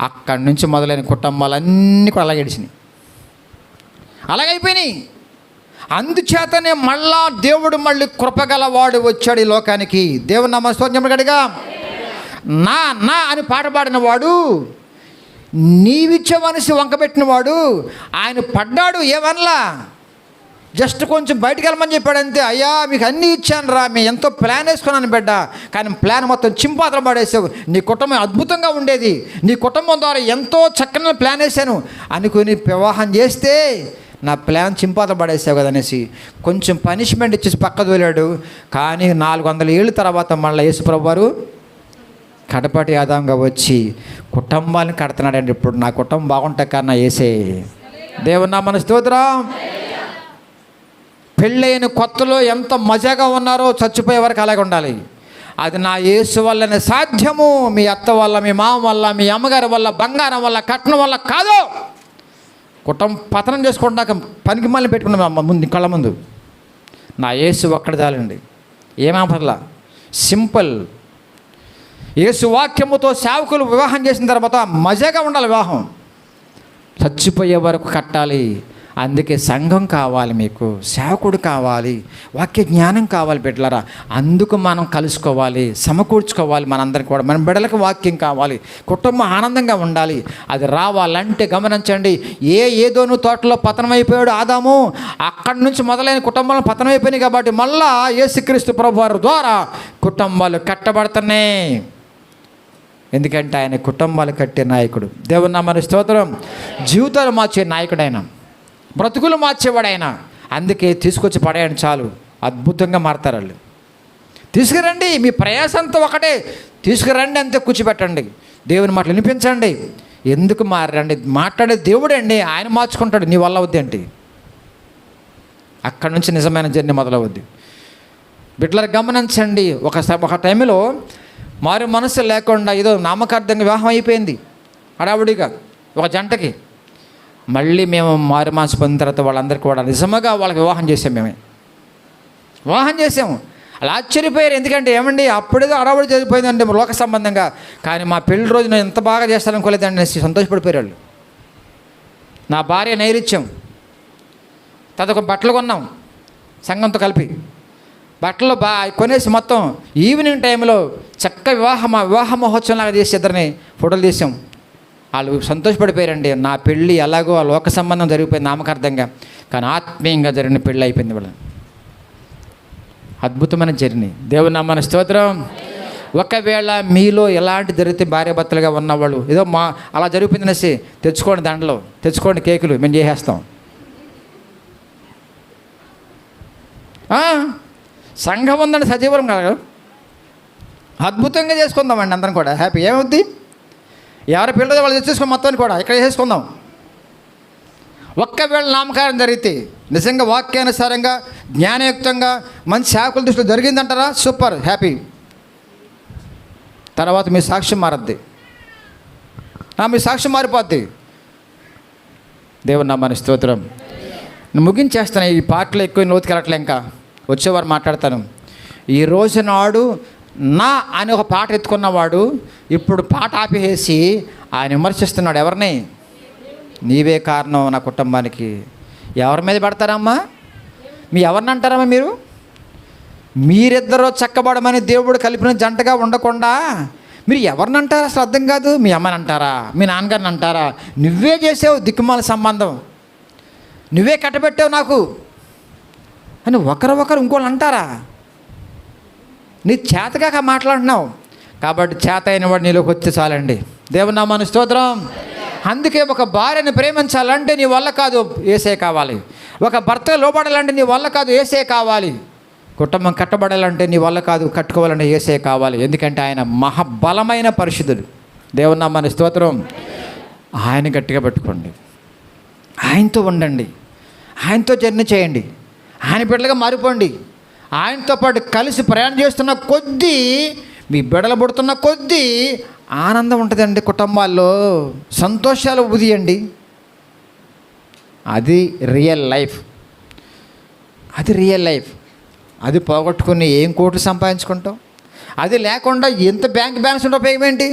అక్కడి నుంచి మొదలైన కుటుంబాలన్నీ కూడా అలాగే ఏడిచినాయి, అలాగైపోయినాయి. అందుచేతనే మళ్ళా దేవుడు మళ్ళీ కృపగలవాడు వచ్చాడు ఈ లోకానికి. దేవుడు నా స్తోత్రం గడిగా నా నా అని పాట పాడిన వాడు, నీవిచ్చే మనసు వంకబెట్టిన వాడు ఆయన పడ్డాడు. ఏమనలా, జస్ట్ కొంచెం బయటికి వెళ్ళమని చెప్పాడు అంతే. అయ్యా మీకు అన్నీ ఇచ్చాను రా, మేము ఎంతో ప్లాన్ వేసుకున్నాను బిడ్డ, కానీ ప్లాన్ మొత్తం చింపాతలు పడేసావు. నీ కుటుంబం అద్భుతంగా ఉండేది, నీ కుటుంబం ద్వారా ఎంతో చక్కని ప్లాన్ వేసాను అనుకుని వివాహం చేస్తే నా ప్లాన్ చింపాతలు పడేసావు కదా అనేసి కొంచెం పనిష్మెంట్ ఇచ్చేసి పక్కకు వెళ్ళాడు. కానీ 400 ఏళ్ళ తర్వాత మళ్ళీ యేసుప్రభు వారు కడపటి ఆదాంగా వచ్చి కుటుంబాన్ని కడుతున్నాడండి. ఇప్పుడు నా కుటుంబం బాగుంటాయి కన్నా వేసే దేవుని నామమున స్తోత్రం. పెళ్ళైన కొత్తలో ఎంత మజాగా ఉన్నారో చచ్చిపోయే వరకు అలాగే ఉండాలి. అది నా యేసు వల్లనే సాధ్యము. మీ అత్త వల్ల, మీ మామ వల్ల, మీ అమ్మగారి వల్ల, బంగారం వల్ల, కట్నం వల్ల కాదు. కుటుంబం పతనం చేసుకుంటాక పనికి మళ్ళీ పెట్టుకున్నాం ముందు కళ్ళ ముందు. నా యేసు ఒక్కడి చాలండి, ఏమపర్లా, సింపుల్. యేసు వాక్యముతో సేవకులు వివాహం చేసిన తర్వాత మజాగా ఉండాలి వివాహం. చచ్చిపోయే వరకు కట్టాలి. అందుకే సంఘం కావాలి, మీకు సేవకుడు కావాలి, వాక్య జ్ఞానం కావాలి బిడ్డలారా. అందుకు మనం కలుసుకోవాలి, సమకూర్చుకోవాలి. మనందరికీ కూడా మన బిడ్డలకు వాక్యం కావాలి, కుటుంబం ఆనందంగా ఉండాలి. అది రావాలంటే గమనించండి, ఏదోను తోటలో పతనమైపోయాడు ఆదాము, అక్కడి నుంచి మొదలైన కుటుంబాలు పతనమైపోయినాయి. కాబట్టి మళ్ళా యేసుక్రీస్తు ప్రభువారి ద్వారా కుటుంబాలు కట్టబడుతున్నాయి. ఎందుకంటే ఆయన కుటుంబాలు కట్టే నాయకుడు. దేవుని నామమున స్తోత్రం. జీవితాలు మార్చే నాయకుడు ఆయన, బ్రతుకులు మార్చేవాడు ఆయన. అందుకే తీసుకొచ్చి పడేయండి చాలు, అద్భుతంగా మారతారు వాళ్ళు. తీసుకురండి, మీ ప్రయాసంతో ఒకటే, తీసుకురండి అంతే, కూర్చోబెట్టండి, దేవుని మాటలు వినిపించండి. ఎందుకు మారండి? మాట్లాడే దేవుడే అండి, ఆయన మార్చుకుంటాడు. నీ వల్ల అవుద్ది ఏంటి? అక్కడి నుంచి నిజమైన జర్నీ మొదలవుద్ది. బిడ్డలు గమనించండి. ఒక టైంలో మారు మనసు లేకుండా ఏదో నామకార్థంగా వివాహం అయిపోయింది హడావుడిగా ఒక జంటకి. మళ్ళీ మేము మారు మనసు పొందిన తర్వాత వాళ్ళందరికీ కూడా నిజంగా వాళ్ళకి వివాహం చేసాము. అలా ఆశ్చర్యపోయారు. ఎందుకంటే ఏమండి అప్పుడేదో హడావుడి జరిగిపోయిందండి లోక సంబంధంగా, కానీ మా పెళ్లి రోజు నేను ఎంత బాగా చేస్తాననుకోలేదండి అనేసి సంతోషపడిపోయారు వాళ్ళు. నా భార్య నైరుత్యం తదొక బట్టలు కొన్నాం సంఘంతో కలిపి. బట్టలు కొనేసి మొత్తం ఈవినింగ్ టైంలో చక్క వివాహ మహోత్సవంలాగా చేసి ఇద్దరిని ఫోటోలు తీసాం. వాళ్ళు సంతోషపడిపోయారండి. నా పెళ్ళి ఎలాగో ఆ లోక సంబంధం జరిగిపోయింది నామకార్థంగా, కానీ ఆత్మీయంగా జరిగిన పెళ్ళి అయిపోయింది వాళ్ళ. అద్భుతమైన జర్నీ. దేవుని నామమున స్తోత్రం. ఒకవేళ మీలో ఎలాంటి జరిగితే భార్యాభర్తలుగా ఉన్నవాళ్ళు ఏదో అలా జరిగిపోయింది అనేసి తెచ్చుకోండి, దండలు తెచ్చుకోండి, కేకులు మేము చేసేస్తాం. సంఘం ఉందండి, సజీవరం కాదు, అద్భుతంగా చేసుకుందామండి అందరం కూడా హ్యాపీ. ఏమవుద్ది? ఎవరి పిల్లలు వాళ్ళు తెచ్చేసుకుని మొత్తాన్ని కూడా ఇక్కడ చేసుకుందాం. ఒక్కవేళ నామకారం జరిగితే నిజంగా వాక్యానుసారంగా జ్ఞానయుక్తంగా మంచి సేవకుల దృష్టిలో జరిగిందంటారా, సూపర్, హ్యాపీ. తర్వాత మీ సాక్ష్యం మారద్ది, మీ సాక్ష్యం మారిపోద్ది. దేవుని నామానికి స్తోత్రం. నేను ముగించేస్తాను, ఈ పాటలో ఎక్కువ లోతుకి వెళ్ళట్లే, ఇంకా వచ్చేవారు మాట్లాడతాను. ఈ రోజు నాడు నా అని ఒక పాట ఎత్తుకున్నవాడు ఇప్పుడు పాట ఆపేసి ఆయన విమర్శిస్తున్నాడు. ఎవరిని? నీవే కారణం నా కుటుంబానికి. ఎవరి మీద పడతారమ్మా? ఎవరిని అంటారమ్మా మీరు? మీరిద్దరూ చక్కబడమని దేవుడు కలిపిన జంటగా ఉండకుండా మీరు ఎవరిని అంటారా? అసలు అర్థం కాదు. మీ అమ్మని అంటారా? మీ నాన్నగారిని అంటారా? నువ్వే చేసావు దిక్కుమాల సంబంధం, నువ్వే కట్టబెట్టావు నాకు అని ఒకరు ఇంకోళ్ళు అంటారా? నీ చేతగా మాట్లాడుతున్నావు కాబట్టి చేత అయిన వాడు నీలోకి వచ్చి చాలండి. దేవుని నామానికి స్తోత్రం. అందుకే ఒక భార్యని ప్రేమించాలంటే నీ వల్ల కాదు, యేసే కావాలి. ఒక భర్త లోబడాలంటే నీ వల్ల కాదు, యేసే కావాలి. కుటుంబం కట్టబడాలంటే నీ వల్ల కాదు, కట్టుకోవాలంటే యేసే కావాలి. ఎందుకంటే ఆయన మహాబలమైన పరిశుద్ధుడు. దేవుని నామానికి స్తోత్రం. ఆయన గట్టిగా పెట్టుకోండి, ఆయనతో ఉండండి, ఆయనతో జర్నీ చేయండి, ఆయన బిడ్డలుగా మారిపోండి. ఆయనతో పాటు కలిసి ప్రయాణం చేస్తున్న కొద్దీ, మీ బిడ్డలు పుడుతున్న కొద్దీ ఆనందం ఉంటుందండి. కుటుంబాల్లో సంతోషాలు ఉదియండి. అది రియల్ లైఫ్, అది రియల్ లైఫ్. అది పోగొట్టుకుని ఏం కోట్లు సంపాదించుకుంటాం? అది లేకుండా ఎంత బ్యాంక్ బ్యాలెన్స్ ఉంటే ఉపయోగం ఏంటి?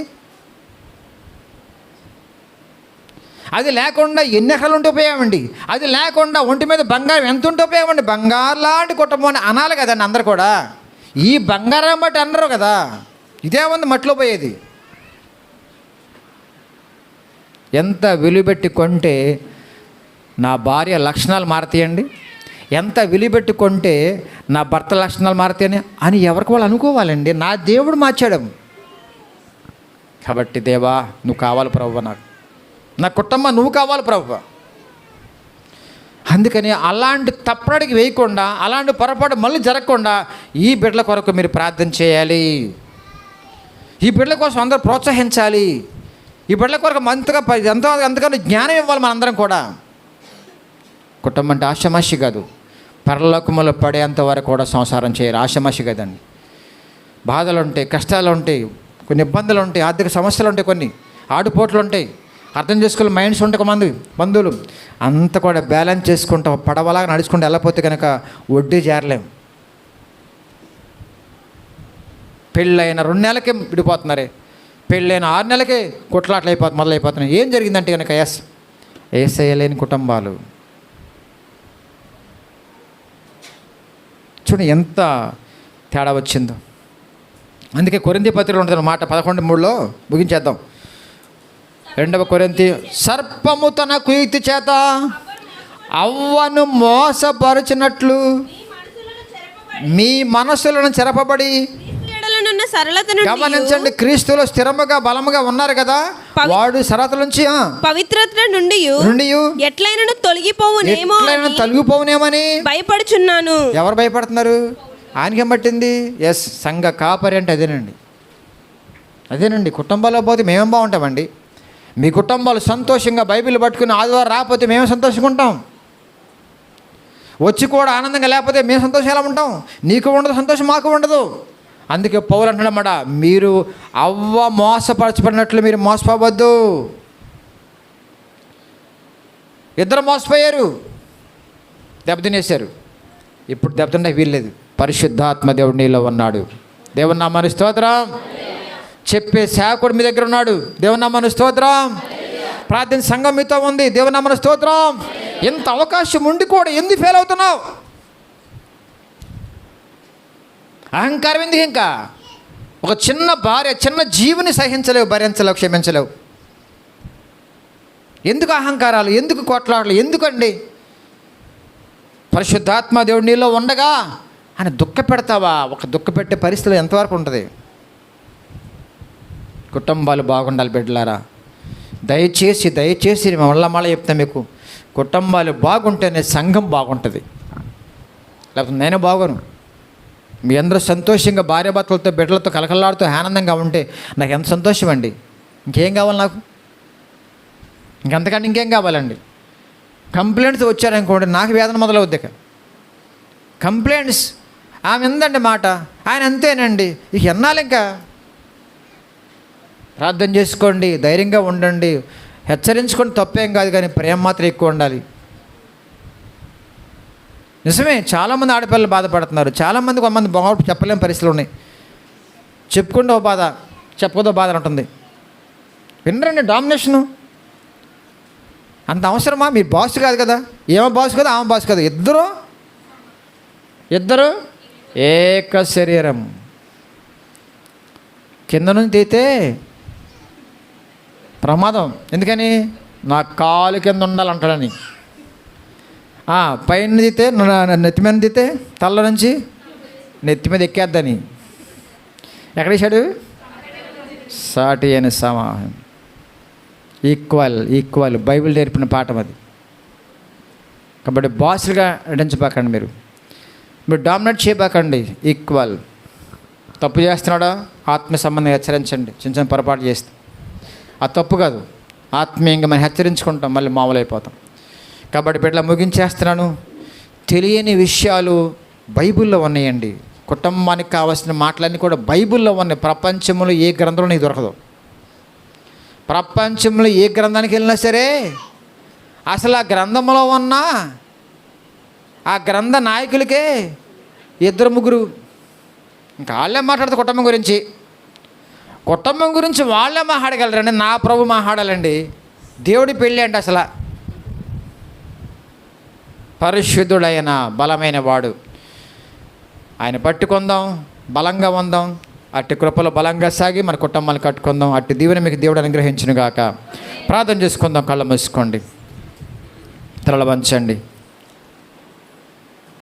అది లేకుండా ఎన్ని ఎకరాలు ఉంటే ఉపయోగం అండి? అది లేకుండా ఒంటి మీద బంగారం ఎంత ఉంటే ఉపయోగం అండి? బంగారు లాంటి కుటుంబం అనాలి కదండి అందరు కూడా. ఈ బంగారం బట్టి అనరు కదా, ఇదే ఉంది మట్టిలో పోయేది. ఎంత విలువబెట్టి కొంటే నా భార్య లక్షణాలు మారతాయండి, ఎంత విలువబెట్టి కొంటే నా భర్త లక్షణాలు మారతాయని అని ఎవరికి వాళ్ళు అనుకోవాలండి. నా దేవుడు మార్చాడు. కాబట్టి దేవా నువ్వు కావాలి ప్రభువా, నాకు నా కుటుంబం నువ్వు కావాలి ప్రభువా. అందుకని అలాంటి తప్పడికి వేయకుండా, అలాంటి పొరపాటు మళ్ళీ జరగకుండా ఈ బిడ్డల కొరకు మీరు ప్రార్థన చేయాలి. ఈ బిడ్డల కోసం అందరూ ప్రోత్సహించాలి. ఈ బిడ్డల కొరకు ఎంతగానో జ్ఞానం ఇవ్వాలి మనందరం కూడా. కుటుంబం అంటే ఆషమాషి కాదు, పరలోకములో పడేంత వరకు కూడా సంసారం చేయరు. ఆషమాషి కదండి. బాధలు ఉంటాయి, కష్టాలు ఉంటాయి, కొన్ని ఇబ్బందులు ఉంటాయి, ఆర్థిక సమస్యలు ఉంటాయి, కొన్ని ఆడుపోట్లు ఉంటాయి, అర్థం చేసుకునే మైండ్స్ ఉంటాయి. కొంతమంది బంధువులు అంతా కూడా బ్యాలెన్స్ చేసుకుంటా పడవలాగా నడుచుకుంటూ వెళ్ళకపోతే కనుక వడ్డీ చేరలేం. పెళ్ళైన 2 నెలలకే విడిపోతున్నారే, పెళ్ళైన 6 నెలలకే కొట్లాట్లు మొదలైపోతున్నాయి. ఏం జరిగిందంటే కనుక ఏసయ్యలేని కుటుంబాలు. చూడండి ఎంత తేడా వచ్చిందో. అందుకే కొరింథీ పత్రికలో ఉంటుంది మాట 11:3 ముగించేద్దాం. 2 కొరింథీ, సర్పము తన కుయుక్తి చేత అవ్వను మోసపరిచినట్లు మీ మనసులను చెరపబడి, గమనించండి, క్రీస్తులో స్థిరముగా బలముగా ఉన్నారు కదా, వాడు సరత నుంచి పవిత్రత నుండి ఎట్లైనా తొలగిపోవునేమని భయపడుచున్నాను. ఎవరు భయపడుతున్నారు? ఆయనకేం పట్టింది? ఎస్, సంఘ కాపరి అంటే అదేనండి. కుటుంబాల్లో పోతే మేమేం బాగుంటామండి. మీ కుటుంబాలు సంతోషంగా బైబిల్ పట్టుకుని ఆదివారం రాకపోతే మేము సంతోషంగా ఉంటాం. వచ్చి కూడా ఆనందంగా లేకపోతే మేము సంతోషం ఎలా ఉంటాం? నీకు ఉండదు సంతోషం, మాకు ఉండదు. అందుకే పౌలు అంటున్నామాట, మీరు అవ్వ మోసపరచబడినట్లు మీరు మోసపోవద్దు. ఇద్దరు మోసపోయారు, దెబ్బతినేశారు. ఇప్పుడు దెబ్బతింటే వీల్లేదు. పరిశుద్ధాత్మ దేవుడు నీలో ఉన్నాడు. దేవుని నామానికి స్తోత్రం. చెప్పే సేవకుడు మీ దగ్గర ఉన్నాడు. దేవుని నామానికి స్తోత్రం. ప్రార్థన సంఘం మీతో ఉంది. దేవుని నామానికి స్తోత్రం. ఎంత అవకాశం ఉండి కూడా ఎందుకు ఫెయిల్ అవుతున్నావు? అహంకారం ఎందుకు? ఇంకా ఒక చిన్న భార్య, చిన్న జీవిని సహించలేవు, భరించలేవు, క్షమించలేవు. ఎందుకు అహంకారాలు? ఎందుకు కొట్లాడలు? ఎందుకండి? పరిశుద్ధాత్మ దేవుడు నీలో ఉండగా ఆయన దుఃఖ పెడతావా? ఒక దుఃఖ పెట్టే పరిస్థితులు ఎంతవరకు ఉంటుంది? కుటుంబాలు బాగుండాలి బిడ్డలారా. దయచేసి మళ్ళీ చెప్తాను మీకు, కుటుంబాలు బాగుంటేనే సంఘం బాగుంటుంది. లేకపోతే నేను బాగోను. మీ అందరూ సంతోషంగా భార్యాభర్తలతో బిడ్డలతో కలకలాడుతూ ఆనందంగా ఉంటే నాకు ఎంత సంతోషం అండి. ఇంకేం కావాలి నాకు? ఇంకెంతకంటే ఇంకేం కావాలండి? కంప్లైంట్స్ వచ్చారనుకోండి, నాకు వేదన మొదలవుద్ది. కంప్లైంట్స్. ఆమె ఉందండి మాట, ఆయన అంతేనండి. ఇక ఎన్నాళ్ళు ఇంకా? ప్రార్థన చేసుకోండి, ధైర్యంగా ఉండండి, హెచ్చరించుకొని తప్పేం కాదు, కానీ ప్రేమ మాత్రం ఎక్కువ ఉండాలి. నిజమే, చాలామంది ఆడపిల్లలు బాధపడుతున్నారు. చాలామంది కొంతమంది బాగా చెప్పలేని పరిస్థితులు ఉన్నాయి. చెప్పుకుంటే ఓ బాధ, చెప్పదో బాధ ఉంటుంది. వినరండి డామినేషను. అంత అవసరమా? మీరు బాస్ కాదు కదా, ఏమో బాస్ కదా, ఆమె బాస్ కదా, ఇద్దరు ఏక శరీరం. కింద నుంచి తీతే ప్రమాదం. ఎందుకని? నా కాలు కింద ఉండాలంటాడని. పైన తీతే, నెత్తి మీద తీతే, తల్ల నుంచి నెత్తి మీద ఎక్కేద్దని. ఎక్కడేశాడు? సాటి అని సమానం. ఈక్వల్ బైబిల్ నేర్పిన పాఠం అది. కాబట్టి బాసులుగా నటించబాకండి, మీరు డామినేట్ చేయబాకండి. ఈక్వల్. తప్పు చేస్తున్నాడా? ఆత్మ సంబంధం హెచ్చరించండి. చిన్న చిన్న పొరపాటు చేస్తే అది తప్పు కాదు, ఆత్మీయంగా మనం హెచ్చరించుకుంటాం, మళ్ళీ మామూలు అయిపోతాం. కాబట్టి బిడ్డలా ముగించేస్తున్నాను. తెలియని విషయాలు బైబిల్లో ఉన్నాయండి. కుటుంబానికి కావాల్సిన మాటలన్నీ కూడా బైబిల్లో ఉన్నాయి. ప్రపంచంలో ఏ గ్రంథంలో నీకు దొరకదు. ప్రపంచంలో ఏ గ్రంథానికి వెళ్ళినా సరే అసలు ఆ గ్రంథంలో ఉన్న ఆ గ్రంథ నాయకులకే 2-3 ఇంకా వాళ్ళే మాట్లాడతారు కుటుంబం గురించి వాళ్ళే మాట్లాడగలరండి. నా ప్రభు మాట్లాడాలండి. దేవుడి పెళ్ళి అంటే అసలు పరిశుద్ధుడైన బలమైన వాడు. ఆయన పట్టుకుందాం, బలంగా ఉందాం, అట్టి కృపలో బలంగా సాగి మన కుటుంబాన్ని కట్టుకుందాం. అట్టి దీవెన మీకు దేవుడు అనుగ్రహించును గాక. ప్రార్థన చేసుకుందాం. కళ్ళు మూసుకోండి, తలలు వంచండి.